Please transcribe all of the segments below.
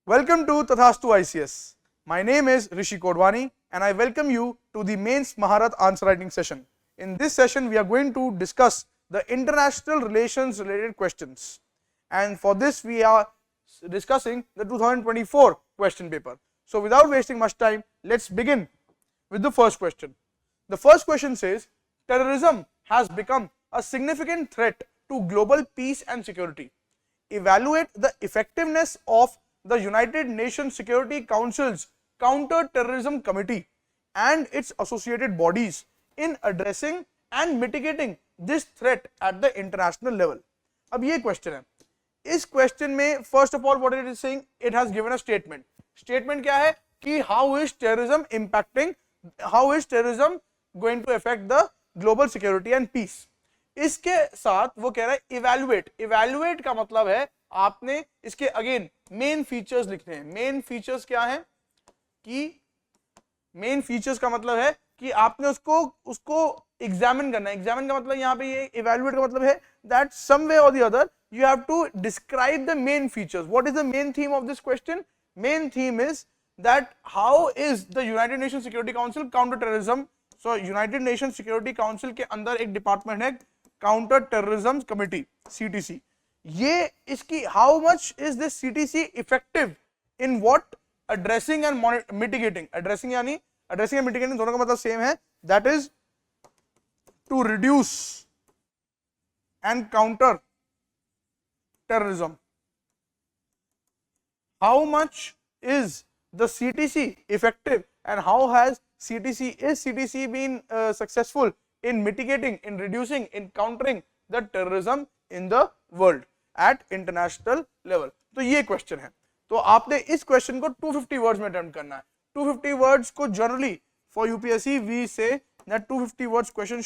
Welcome to Tathastu ICS. My name is Rishi and I welcome you to the Mains Maharat answer writing session. In this session, we are going to discuss the international relations related questions. And for this, we are discussing the 2024 question paper. So without wasting much time, let's begin with the first question. The first question says, terrorism has become a significant threat to global peace and security. Evaluate the effectiveness of the United Nations Security Council's Counter-Terrorism Committee and its associated bodies in addressing and mitigating this threat at the international level. अब ये question है, इस question में first of all what it is saying, it has given a statement. Statement क्या है कि how is terrorism impacting, how is terrorism going to affect the global security and peace. इसके साथ वो कह रहा है इवैल्यूएट. इवैल्यूएट का मतलब है आपने इसके अगेन मेन फीचर्स लिखने हैं. मेन फीचर्स क्या है कि मेन फीचर्स का मतलब है कि आपने उसको एग्जामिन करना है. एग्जामिन का मतलब यहाँ पे ये इवैल्यूएट का मतलब है दैट सम वे और the other you have to describe the main features. What is the main theme of this question? Main theme is that how is the United Nations Security Council counter-terrorism. So United Nations Security Council के अंदर एक department है counter-terrorism committee CTC. ये इसकी how much is this CTC effective in what addressing and mitigating. addressing and mitigating दोनों का मतलब same है, that is to reduce and counter terrorism. How much is the CTC effective and how has CTC been successful in mitigating, in reducing, in countering the terrorism in the world at international level. तो ये question है. तो आपने इस question को 250 words में attempt करना है. 250 वर्ड्स को generally for UPSC we say that 250 words question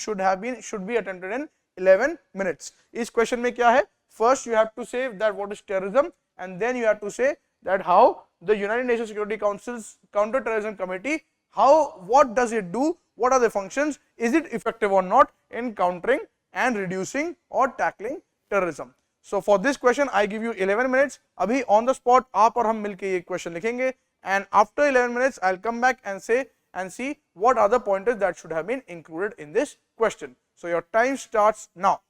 should be attempted in 11 minutes. इस क्वेश्चन में क्या है, first you have to say that what is terrorism and then you have to say that how the United Nations Security Council's counter-terrorism committee, what does it do, what are the functions, is it effective or not in countering and reducing or tackling terrorism. So for this question I give you 11 minutes. अभी on the spot आप और हम मिलके ये question लिखेंगे and after 11 minutes I'll come back and say and see what are the pointers that should have been included in this question. So your time starts now.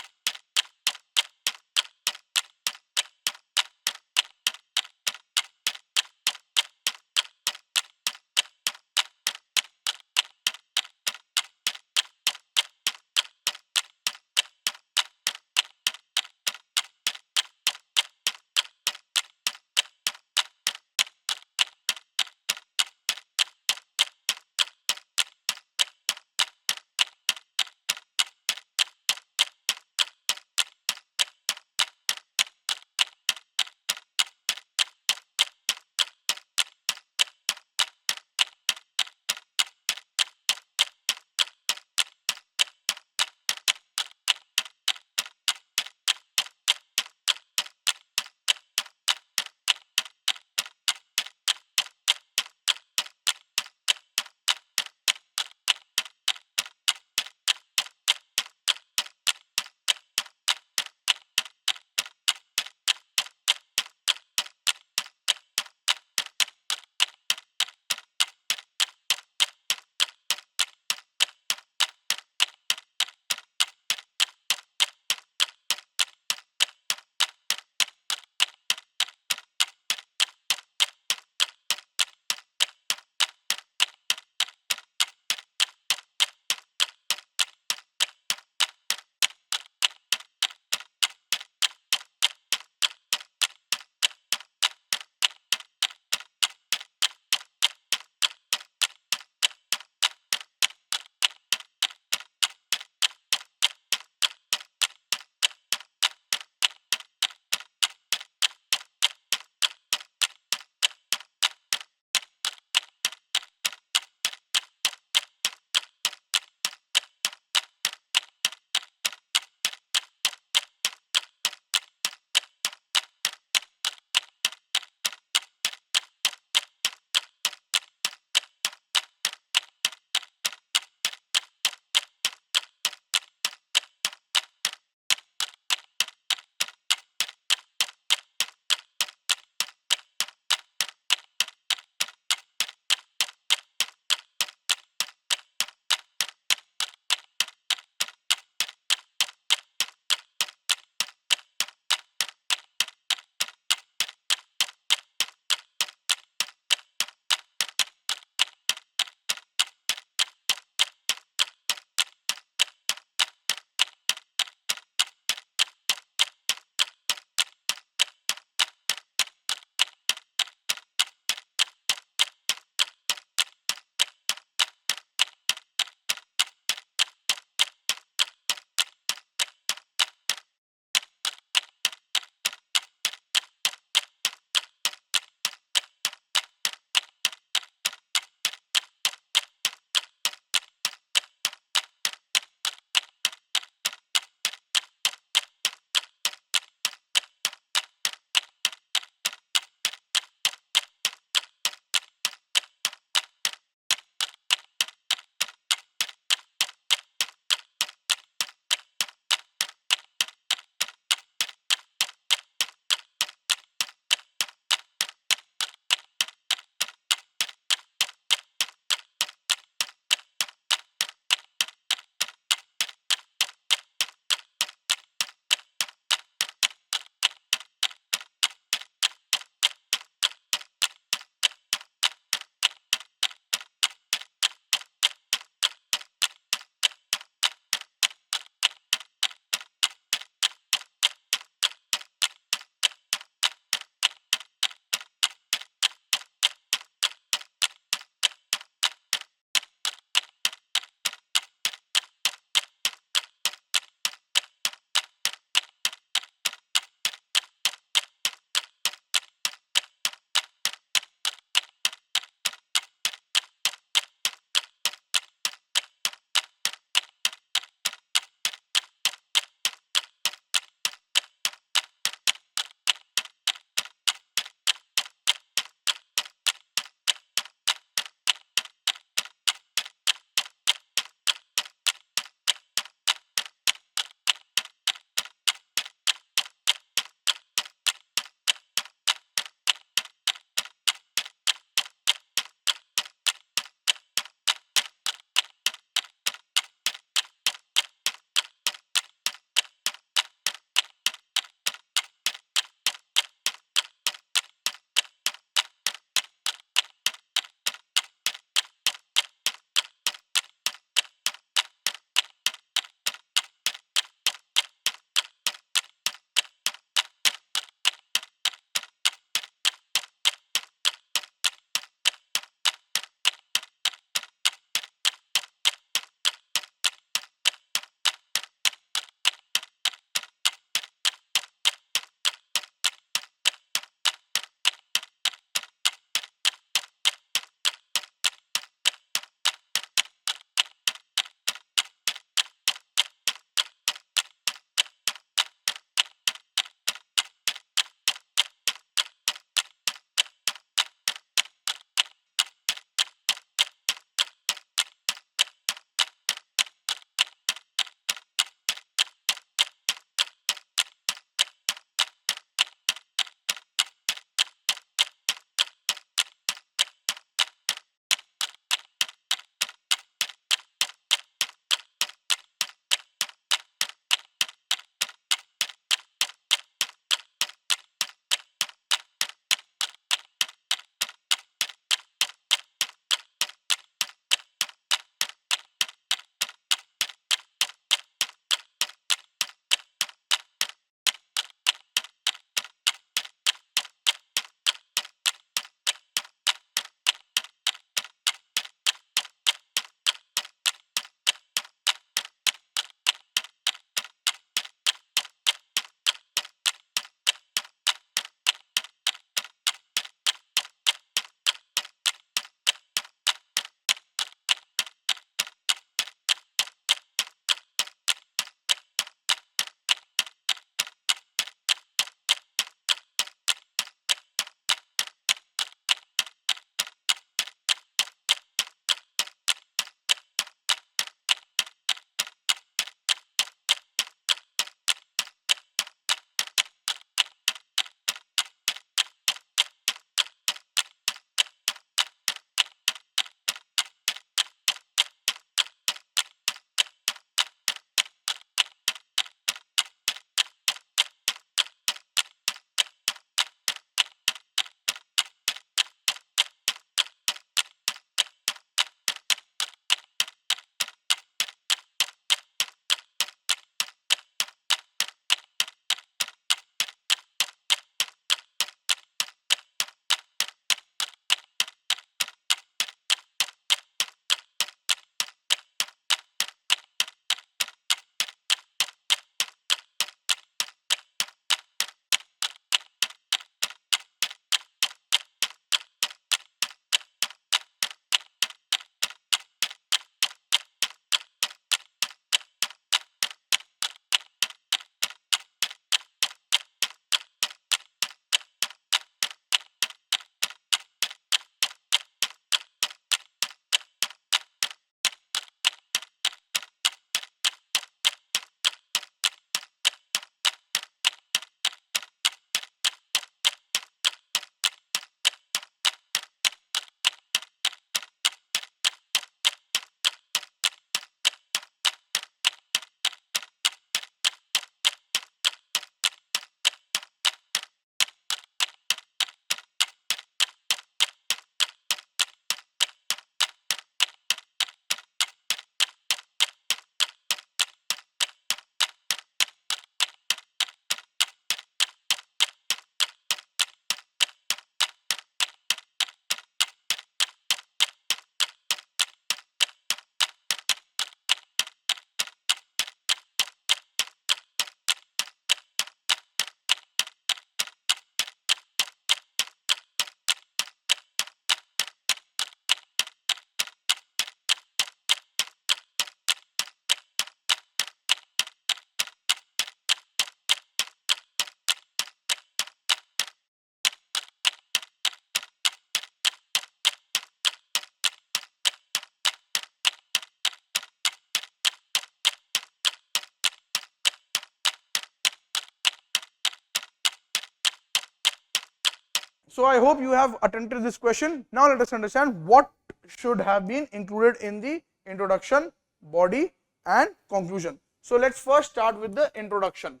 So I hope you have attempted this question. Now let us understand what should have been included in the introduction, body and conclusion. So let's first start with the introduction.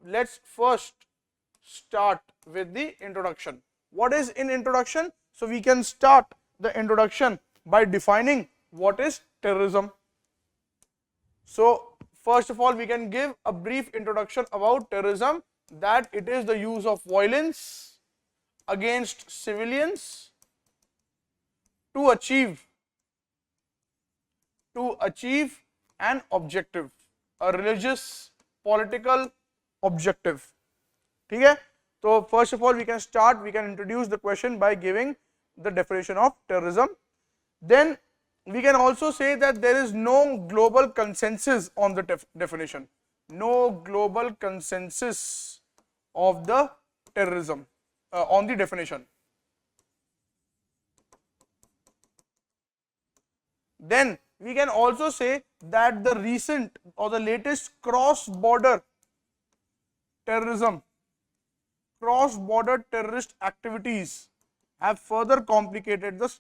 Let's first start with the introduction. What is in introduction? So we can start the introduction by defining what is terrorism. So first of all, we can give a brief introduction about terrorism, that it is the use of violence against civilians to achieve an objective, a religious, political objective. ठीक है? So first of all, we can introduce the question by giving the definition of terrorism. Then we can also say that there is no global consensus on the definition. No global consensus of the terrorism on the definition. Then we can also say that the recent or the latest cross-border terrorism, cross-border terrorist activities have further complicated the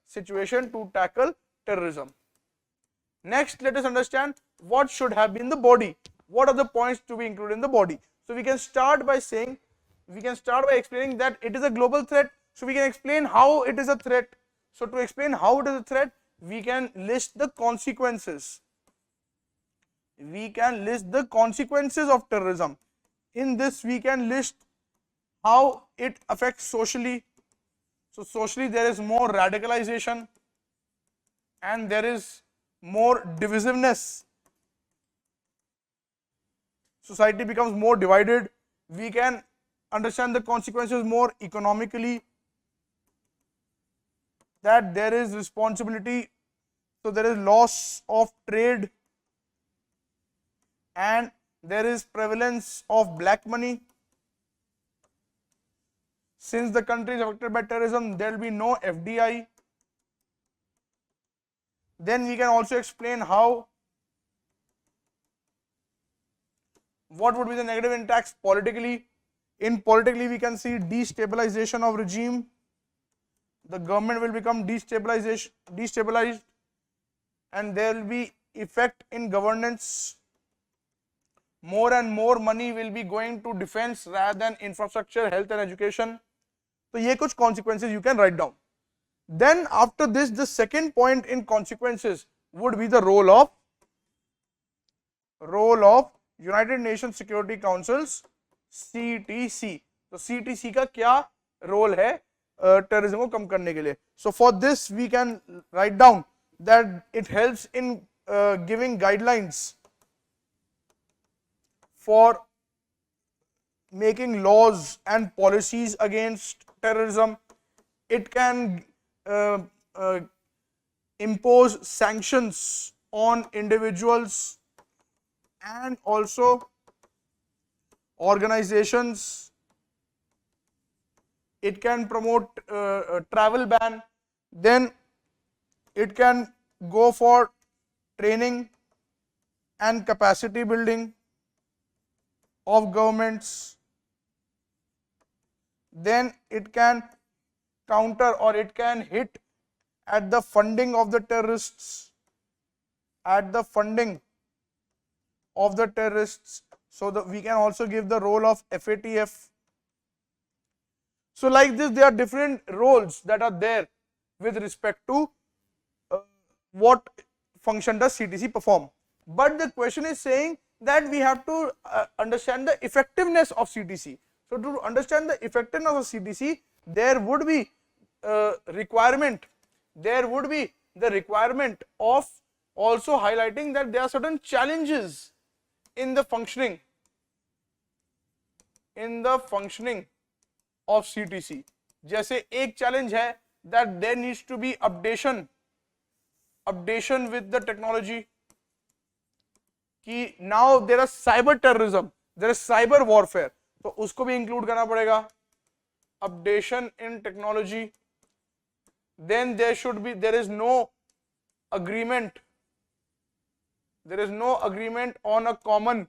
situation, to tackle terrorism. Next, let us understand what should have been the body. What are the points to be included in the body? So we can start by explaining that it is a global threat. So we can explain how it is a threat. So to explain how it is a threat, we can list the consequences. We can list the consequences of terrorism. In this, we can list how it affects socially. So socially, there is more radicalization and there is more divisiveness. Society becomes more divided. We can understand the consequences more economically, that there is responsibility, so there is loss of trade and there is prevalence of black money. Since the country is affected by terrorism, there will be no FDI. Then we can also explain what would be the negative impacts politically. In politically, we can see destabilization of regime. The government will become destabilized and there will be effect in governance. More and more money will be going to defense rather than infrastructure, health and education. So ये कुछ consequences you can write down. Then after this, the second point in consequences would be the role of United Nations Security Council's CTC. तो CTC का क्या role है terrorism को कम करने के लिए? So for this we can write down that it helps in giving guidelines for making laws and policies against terrorism. It can impose sanctions on individuals and also organizations. It can promote travel ban. Then it can go for training and capacity building of governments. Then it can counter or it can hit at the funding of the terrorists, so that we can also give the role of FATF. So like this, there are different roles that are there with respect to what function does CTC perform. But the question is saying that we have to understand the effectiveness of CTC. So to understand the effectiveness of CTC, there would be the requirement of also highlighting that there are certain challenges in the functioning of CTC. जैसे एक challenge है that there needs to be updation with the technology. कि now there is cyber terrorism, there is cyber warfare, तो उसको भी include करना पड़ेगा. Updation in technology. Then there is no agreement on a common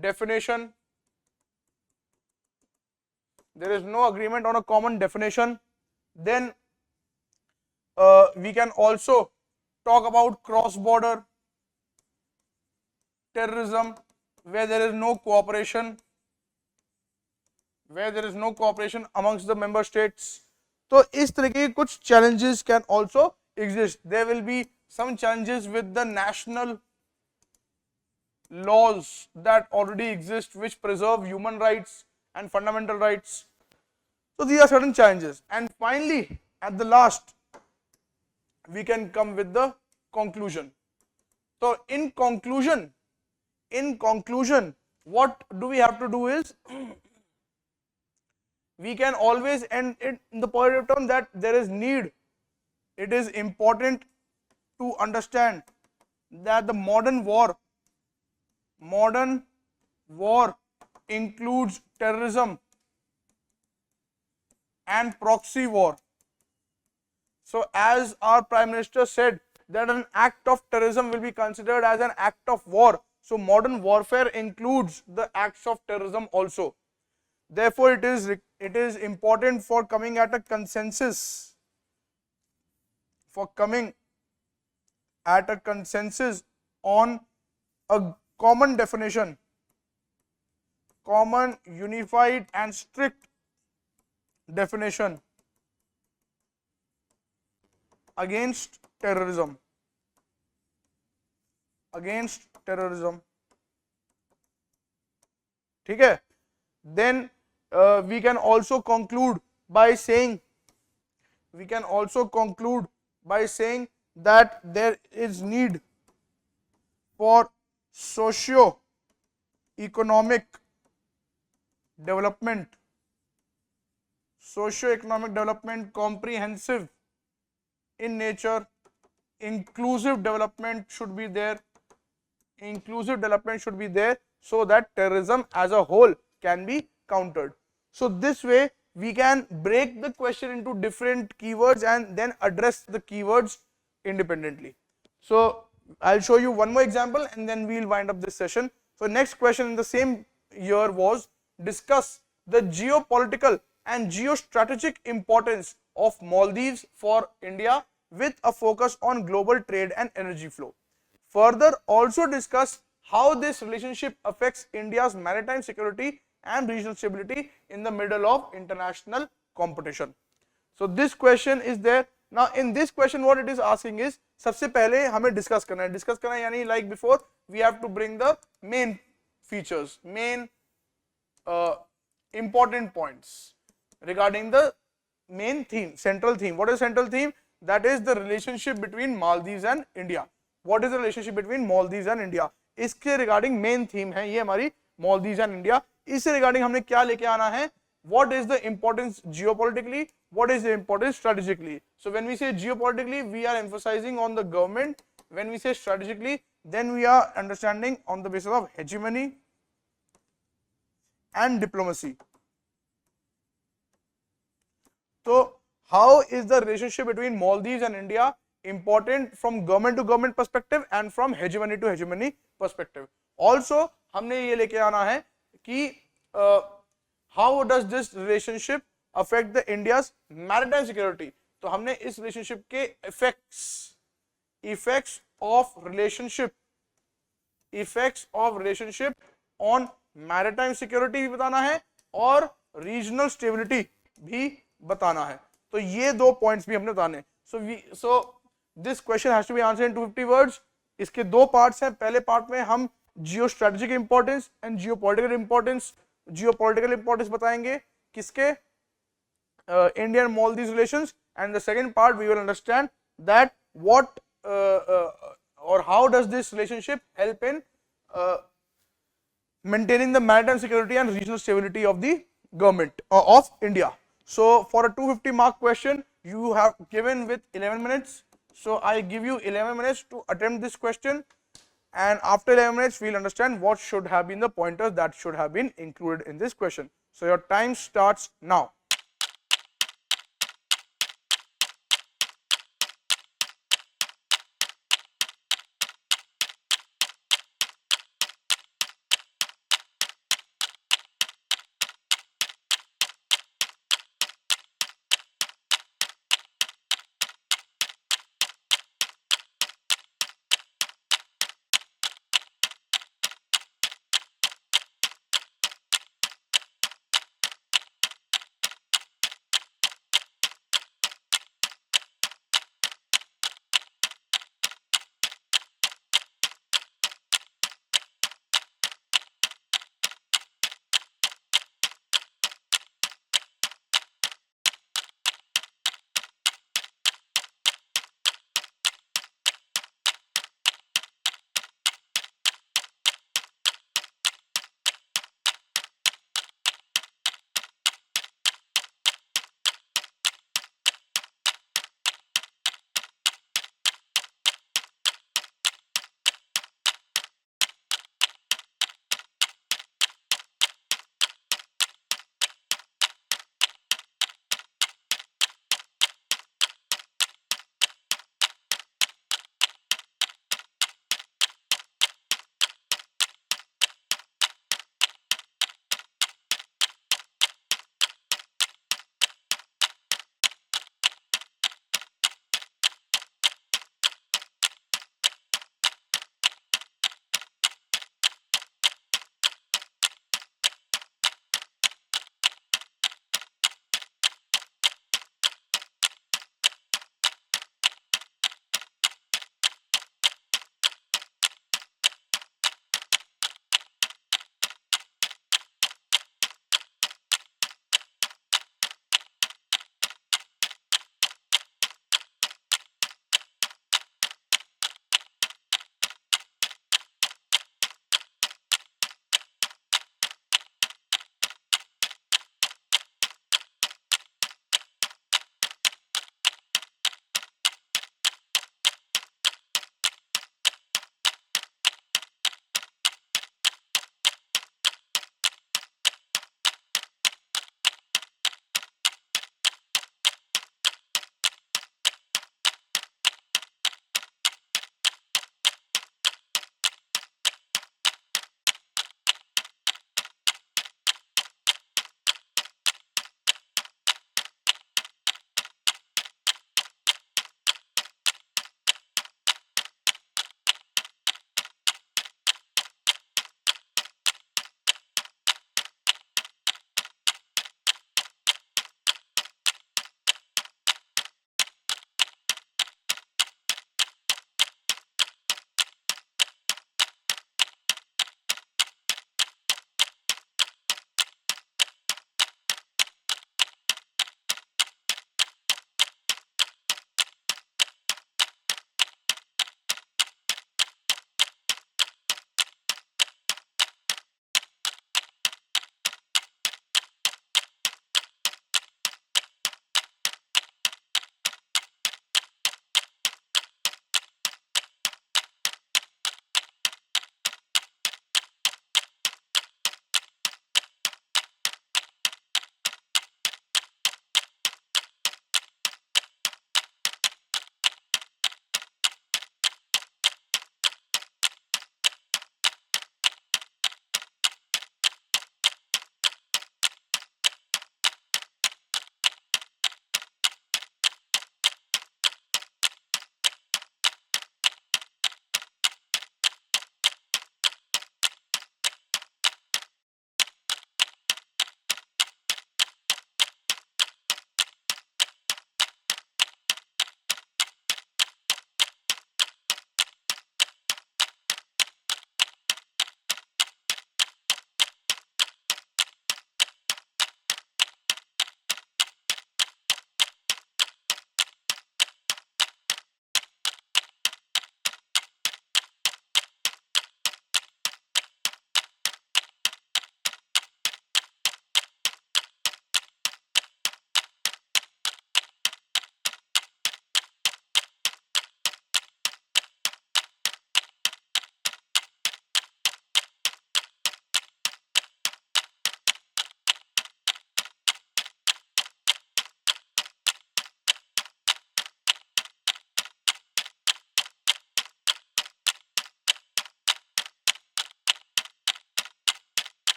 definition there is no agreement on a common definition. Then we can also talk about cross-border terrorism, where there is no cooperation, amongst the member states. तो इस तरह के कुछ challenges can also exist. There will be some challenges with the national laws that already exist, which preserve human rights and fundamental rights. So these are certain challenges. And finally, at the last, we can come with the conclusion. So in conclusion, what do we have to do is, we can always end it in the positive term that there is need. It is important to understand that the modern war includes terrorism and proxy war. So as our Prime Minister said, that an act of terrorism will be considered as an act of war. So modern warfare includes the acts of terrorism also. Therefore, it is important for coming at a consensus, on a common definition, common, unified and strict definition against terrorism. ठीक है? Then we can also conclude by saying that there is need for socio-economic development, comprehensive in nature. Inclusive development should be there, so that terrorism as a whole can be countered. So this way we can break the question into different keywords and then address the keywords independently. So I'll show you one more example and then we'll wind up this session. So next question in the same year was, discuss the geopolitical and geostrategic importance of Maldives for India with a focus on global trade and energy flow. Further, also discuss how this relationship affects India's maritime security and regional stability in the middle of international competition. So this question is there. Now in this question what it is asking is, सबसे पहले हमें discuss करना है यानी like before we have to bring the main features, main important points regarding the main theme, central theme. What is central theme? That is the relationship between Maldives and India. What is the relationship between Maldives and India? इसके regarding main theme है ये हमारी Maldives and India. इससे regarding हमने क्या लेके आना है? What is the importance geopolitically? What is the importance strategically? So when we say geopolitically, we are emphasizing on the government. When we say strategically, then we are understanding on the basis of hegemony and diplomacy. So how is the relationship between Maldives and India important from government to government perspective and from hegemony to hegemony perspective? Also हमने ये लेके आना है कि how does this relationship affect the India's maritime security? तो हमने इस relationship के effects of relationship on maritime security भी बताना है और regional stability भी बताना है. तो ये दो points भी हमने बताने. So this question has to be answered in 250 words. इसके दो parts हैं. पहले part में हम geostrategic importance and geopolitical importance बताएंगे किसके Indian Maldives relations, and the second part we will understand that what or how does this relationship help in maintaining the maritime security and regional stability of the government of India. So for a 250 mark question you have given with 11 minutes. So I give you 11 minutes to attempt this question, and after 11 minutes we will understand what should have been the pointers that should have been included in this question. So your time starts now.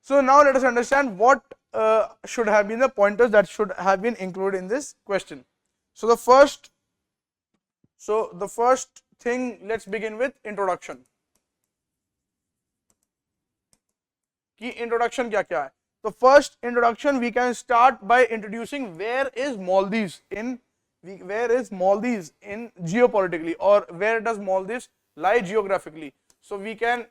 So now let us understand what should have been the pointers that should have been included in this question. So the first thing, let's begin with introduction. Key introduction क्या क्या है? The first introduction we can start by introducing where is Maldives in geopolitically, or where does Maldives lie geographically. So we can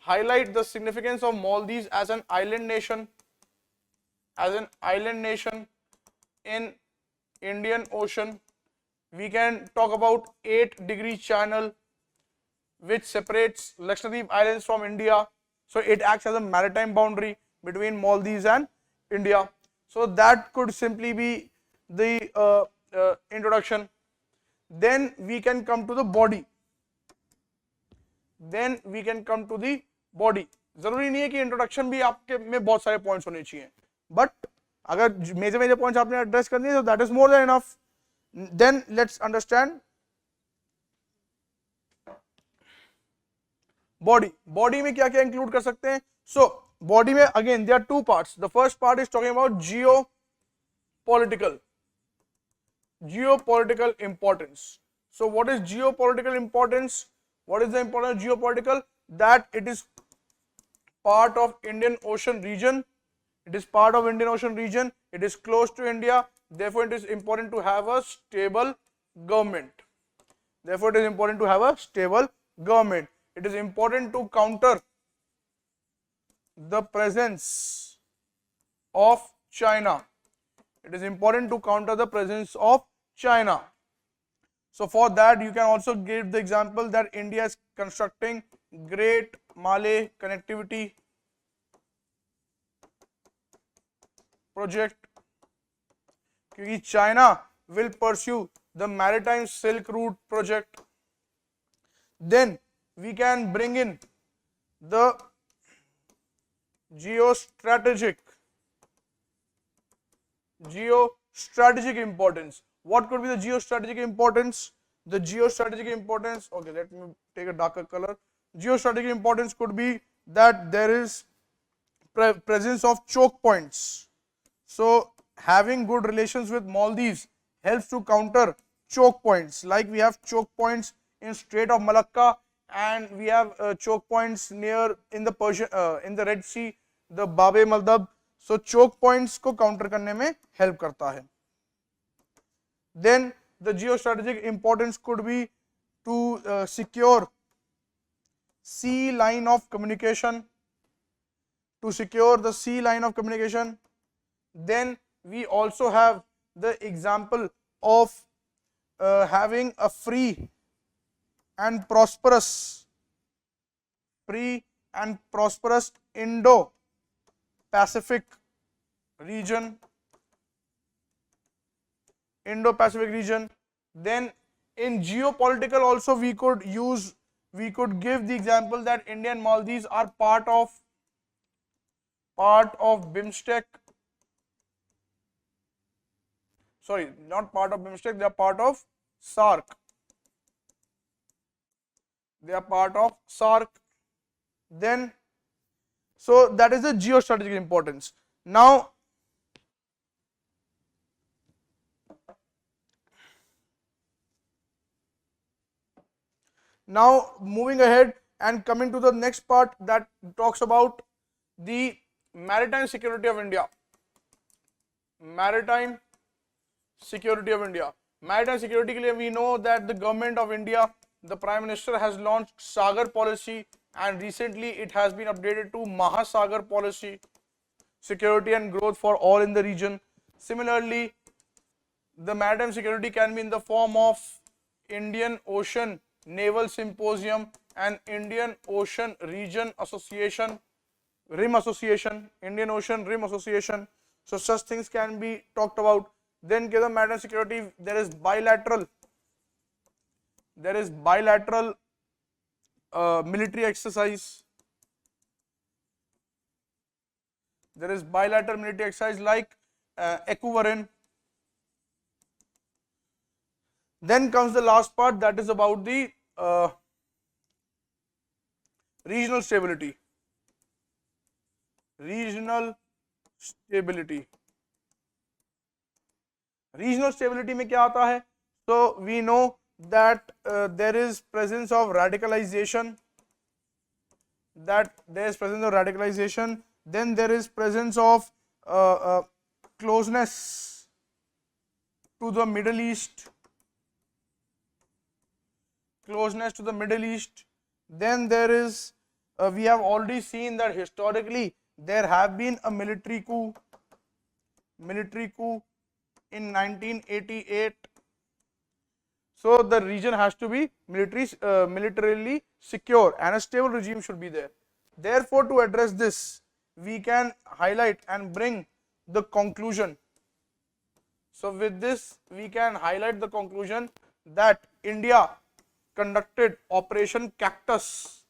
highlight the significance of Maldives as an island nation, in Indian Ocean. We can talk about 8-degree channel which separates Lakshadweep Islands from India. So it acts as a maritime boundary between Maldives and India. So that could simply be the introduction. Then we can come to the body. जरूरी नहीं है कि introduction भी आपके में बहुत सारे points होने चाहिए, बट अगर मेजर पॉइंट्स आपने एड्रेस करनी है तो that is more than enough. Then let's understand body में क्या क्या इंक्लूड कर सकते हैं. सो बॉडी में again there are two parts. The first part is talking about geopolitical importance. So what is geopolitical importance? What is the importance of geopolitical? That it is part of Indian Ocean region. It is close to India. Therefore, it is important to have a stable government. It is important to counter the presence of China. So for that, you can also give the example that India is constructing Great Malay Connectivity Project, because China will pursue the Maritime Silk Route project. Then we can bring in the geostrategic importance. What could be the geostrategic importance? Okay, let me take a darker color. Geostrategic importance could be that there is presence of choke points. So having good relations with Maldives helps to counter choke points. Like we have choke points in Strait of Malacca, and we have choke points near in the Red Sea, the Bab-e-Mandab. So choke points को counter करने में help करता है. Then the geostrategic importance could be to secure sea line of communication. Then we also have the example of having a free and prosperous Indo-Pacific region. Then in geopolitical also we could give the example that India and Maldives are part of BIMSTEC. Sorry, not part of BIMSTEC, they are part of SAARC. Then, so that is the geostrategic importance. Now moving ahead and coming to the next part that talks about the maritime security of India. Maritime security के लिए we know that the government of India, the Prime Minister has launched Sagar policy, and recently it has been updated to Mahasagar policy, security and growth for all in the region. Similarly, the maritime security can be in the form of Indian Ocean Naval Symposium and Indian Ocean Region Association, Indian Ocean Rim Association. So such things can be talked about. Then the maritime security, there is bilateral military exercise. Like Ecuador. Then comes the last part, that is about the regional stability. Regional stability. Regional stability में क्या आता है? So we know that there is presence of radicalization. Then there is presence of closeness to the Middle East. Then there is, we have already seen that historically there have been a military coup in 1988. So the region has to be militarily secure and a stable regime should be there. Therefore, to address this, we can highlight and bring the conclusion. So with this, we can highlight the conclusion that India conducted Operation Cactus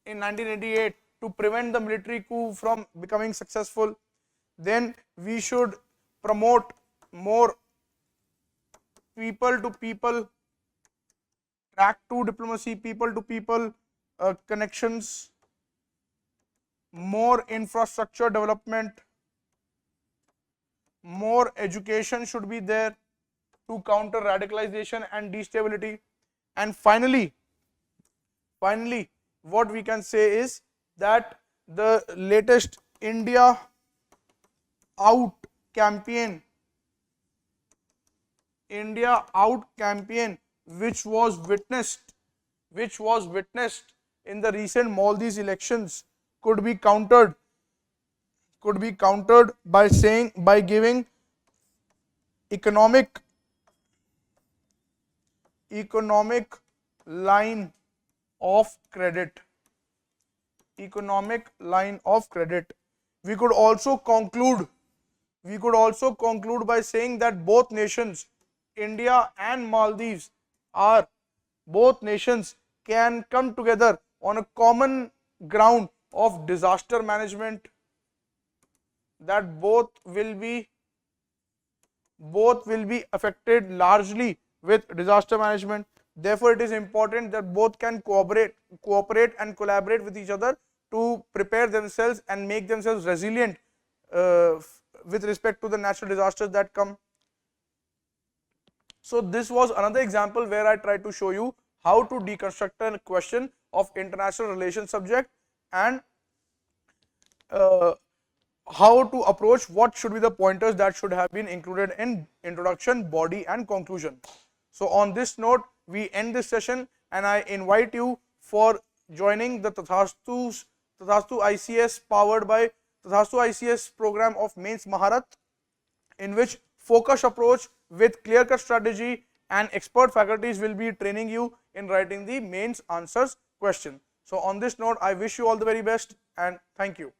in 1988 to prevent the military coup from becoming successful. Then we should promote more people to people, track 2 diplomacy, people to people connections, more infrastructure development, more education should be there to counter radicalization and destability. And finally, what we can say is that the latest India Out campaign, which was witnessed in the recent Maldives elections, could be countered by giving economic line of credit. We could also conclude by saying that both nations, India and Maldives, both nations can come together on a common ground of disaster management, that both will be affected largely with disaster management. Therefore, it is important that both can cooperate and collaborate with each other to prepare themselves and make themselves resilient with respect to the natural disasters that come. So this was another example where I tried to show you how to deconstruct a question of international relations subject and how to approach what should be the pointers that should have been included in introduction, body and conclusion. So on this note, we end this session and I invite you for joining the Tathastu ICS powered by Tathastu ICS program of Mains Maharat, in which focus approach with clear-cut strategy and expert faculties will be training you in writing the mains answers question. So on this note, I wish you all the very best and thank you.